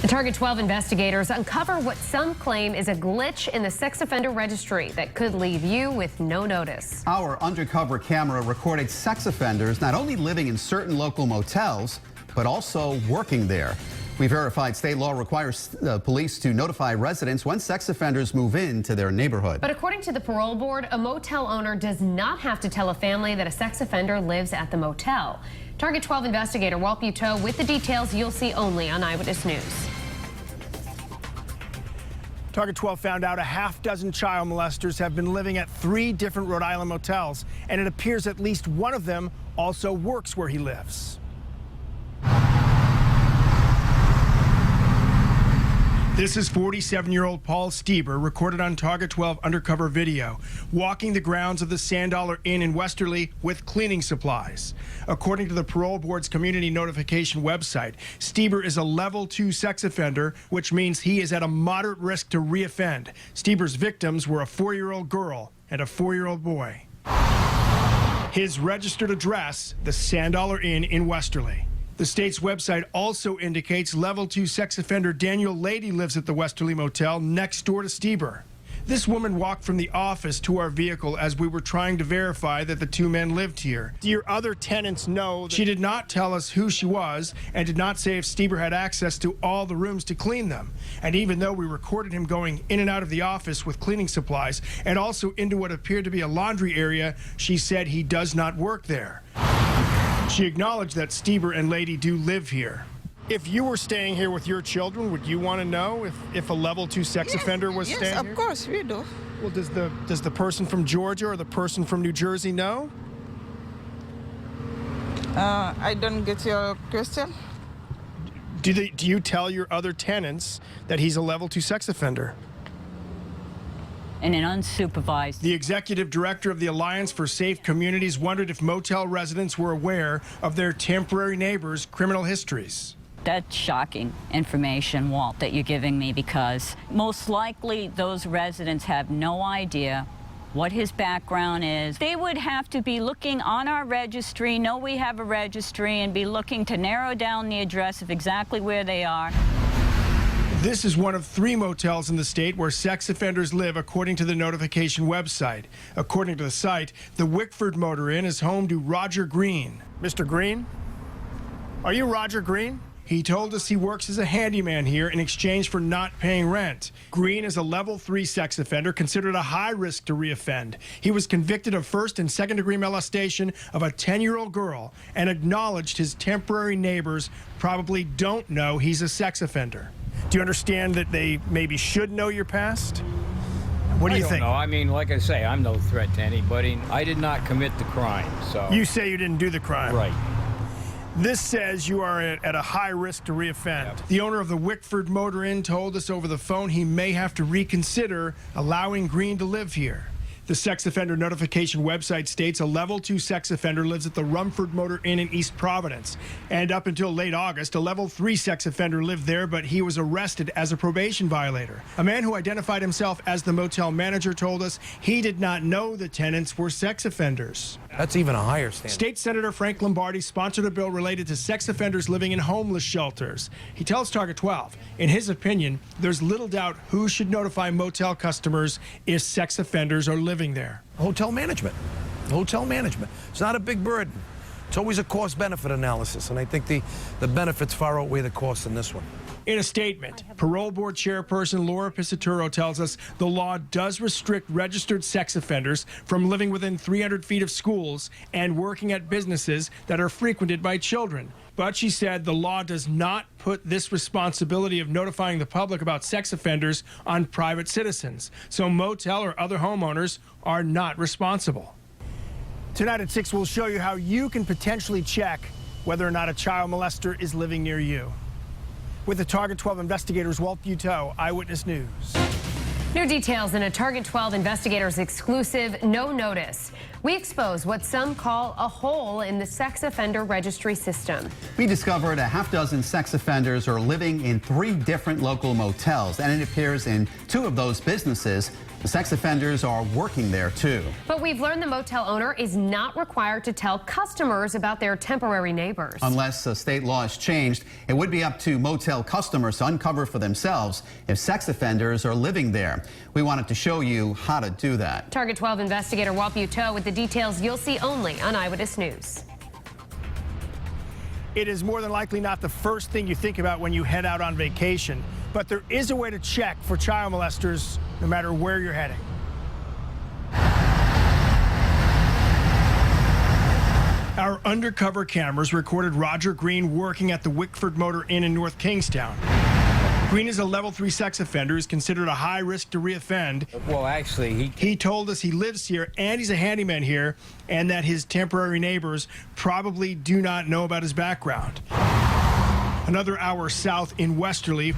The Target 12 investigators uncover what some claim is a glitch in the sex offender registry that could leave you with no notice. Our undercover camera recorded sex offenders not only living in certain local motels, but also working there. We verified state law requires police to notify residents when sex offenders move into their neighborhood. But according to the parole board, a motel owner does not have to tell a family that a sex offender lives at the motel. Target 12 investigator Walt Buteau with the details you'll see only on Eyewitness News. Target 12 found out a half-dozen child molesters have been living at 3 different Rhode Island motels, and it appears at least one of them also works where he lives. This is 47-year-old Paul Stieber, recorded on Target 12 undercover video, walking the grounds of the Sand Dollar Inn in Westerly with cleaning supplies. According to the parole board's community notification website, Stieber is a level 2 sex offender, which means he is at a moderate risk to reoffend. Stieber's victims were a 4-year-old girl and a 4-year-old boy. His registered address, the Sand Dollar Inn in Westerly. The state's website also indicates level 2 sex offender Daniel Lady lives at the Westerly Motel next door to Stieber. This woman walked from the office to our vehicle as we were trying to verify that the 2 men lived here. Do your other tenants know that? She did not tell us who she was and did not say if Stieber had access to all the rooms to clean them. And even though we recorded him going in and out of the office with cleaning supplies and also into what appeared to be a laundry area, she said he does not work there. She acknowledged that Stieber and Lady do live here. If you were staying here with your children, would you want to know if a level 2 sex offender was staying here? Yes, of course we do. Well, does the person from Georgia or the person from New Jersey know? I don't get your question. Do you tell your other tenants that he's a level 2 sex offender? And an unsupervised. The executive director of the Alliance for Safe Communities wondered if motel residents were aware of their temporary neighbors' criminal histories. That's shocking information, Walt, that you're giving me, because most likely those residents have no idea what his background is. They would have to be looking on our registry, know we have a registry, and be looking to narrow down the address of exactly where they are. This is one of 3 motels in the state where sex offenders live, according to the notification website. According to the site, the Wickford Motor Inn is home to Roger Green. Mr. Green? Are you Roger Green? He told us he works as a handyman here in exchange for not paying rent. Green is a level 3 sex offender considered a high risk to reoffend. He was convicted of 1st and 2nd degree molestation of a 10-year-old girl and acknowledged his temporary neighbors probably don't know he's a sex offender. Do you understand that they maybe should know your past? What do you think? No, I mean, like I say, I'm no threat to anybody. I did not commit the crime, so. You say you didn't do the crime. Right. This says you are at a high risk to reoffend. Yep. The owner of the Wickford Motor Inn told us over the phone he may have to reconsider allowing Green to live here. The sex offender notification website states a level 2 sex offender lives at the Rumford Motor Inn in East Providence. And up until late August, a level 3 sex offender lived there, but he was arrested as a probation violator. A man who identified himself as the motel manager told us he did not know the tenants were sex offenders. That's even a higher standard. State Senator Frank Lombardi sponsored a bill related to sex offenders living in homeless shelters. He tells Target 12, in his opinion, there's little doubt who should notify motel customers if sex offenders are living there. Hotel management. Hotel management. It's not a big burden. It's always a cost-benefit analysis, and I think the benefits far outweigh the costs in this one. In a statement, Parole Board Chairperson Laura Pisaturo tells us the law does restrict registered sex offenders from living within 300 feet of schools and working at businesses that are frequented by children. But she said the law does not put this responsibility of notifying the public about sex offenders on private citizens. So motel or other homeowners are not responsible. Tonight at 6, we'll show you how you can potentially check whether or not a child molester is living near you. With the Target 12 investigators, Walt Buteau, Eyewitness News. New details in a Target 12 investigators exclusive no notice. We expose what some call a hole in the sex offender registry system. We discovered a half-dozen sex offenders are living in 3 different local motels, and it appears in 2 of those businesses, The sex offenders are working there, too. But we've learned the motel owner is not required to tell customers about their temporary neighbors. Unless state law is changed, it would be up to motel customers to uncover for themselves if sex offenders are living there. We wanted to show you how to do that. Target 12 investigator Walt Buteau with the details you'll see only on Eyewitness News. It is more than likely not the first thing you think about when you head out on vacation, but there is a way to check for child molesters no matter where you're heading. Our undercover cameras recorded Roger Green working at the Wickford Motor Inn in North Kingstown. Green is a level 3 sex offender who's considered a high risk to reoffend. Well, actually, He told us he lives here and he's a handyman here and that his temporary neighbors probably do not know about his background. Another hour south in Westerly,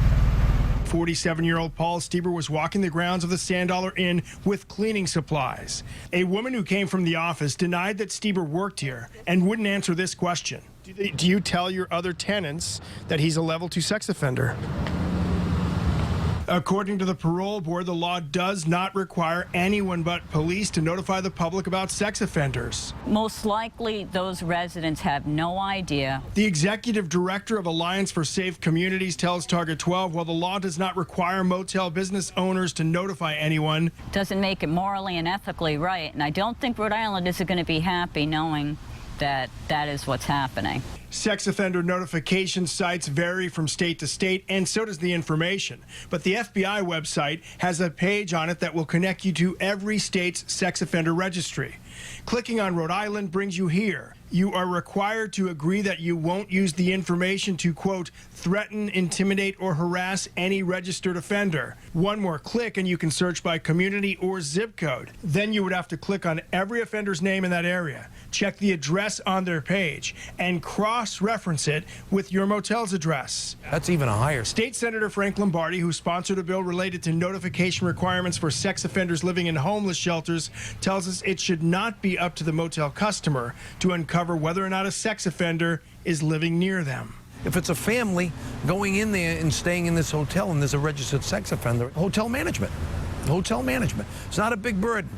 47-year-old Paul Stieber was walking the grounds of the Sand Dollar Inn with cleaning supplies. A woman who came from the office denied that Stieber worked here and wouldn't answer this question. Do you tell your other tenants that he's a level 2 sex offender? According to the parole board, the law does not require anyone but police to notify the public about sex offenders. Most likely, those residents have no idea. The executive director of Alliance for Safe Communities tells Target 12, while the law does not require motel business owners to notify anyone, Doesn't make it morally and ethically right. And I don't think Rhode Island is going to be happy knowing that that is what's happening. sex offender notification sites vary from state to state, and so does the information. But the FBI website has a page on it that will connect you to every state's sex offender registry. Clicking on Rhode Island brings you here. You are required to agree that you won't use the information to, quote, threaten, intimidate, or harass any registered offender. One more click and you can search by community or zip code. Then you would have to click on every offender's name in that area, check the address on their page, and cross-reference it with your motel's address. That's even a higher. State Senator Frank Lombardi, who sponsored a bill related to notification requirements for sex offenders living in homeless shelters, tells us it should not be up to the motel customer to uncover whether or not a sex offender is living near them. If it's a family going in there and staying in this hotel and there's a registered sex offender, hotel management. Hotel management. It's not a big burden.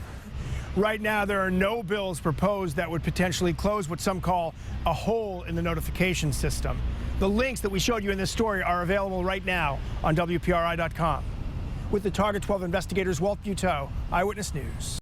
Right now, there are no bills proposed that would potentially close what some call a hole in the notification system. The links that we showed you in this story are available right now on WPRI.com. With the Target 12 investigators, Walt Buteau, Eyewitness News.